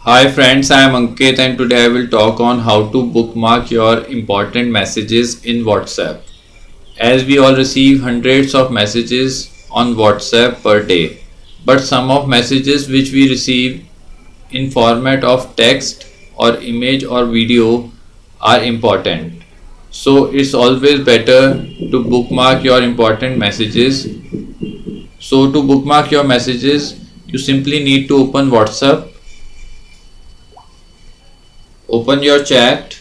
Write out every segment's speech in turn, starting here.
Hi friends, I am Ankit and today I will talk on how to bookmark your important messages in WhatsApp. As we all receive hundreds of messages on WhatsApp per day, but some of messages which we receive in format of text or image or video are important. So it's always better to bookmark your important messages. So to bookmark your messages, you simply need to open WhatsApp, open your chat.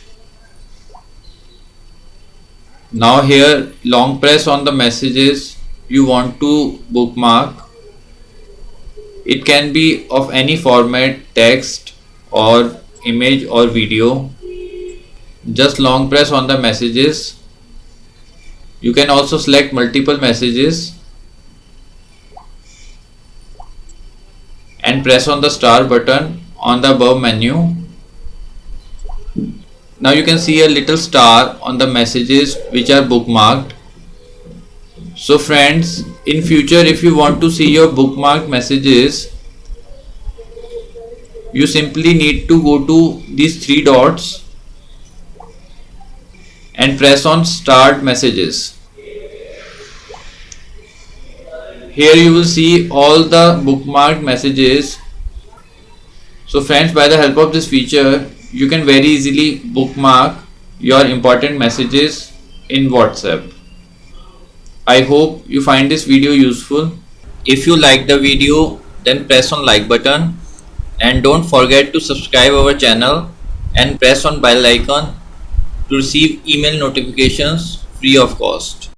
Now here long press on the messages you want to bookmark. It can be of any format, text or image or video. Just long press on the messages. You can also select multiple messages and press on the star button on the above menu. Now you can see a little star on the messages which are bookmarked. So friends, in future if you want to see your bookmarked messages, you simply need to go to these three dots and press on start messages. Here you will see all the bookmarked messages. So friends, by the help of this feature, you can very easily bookmark your important messages in WhatsApp. I hope you find this video useful. If you like the video, then press on like button and don't forget to subscribe our channel and press on bell icon to receive email notifications free of cost.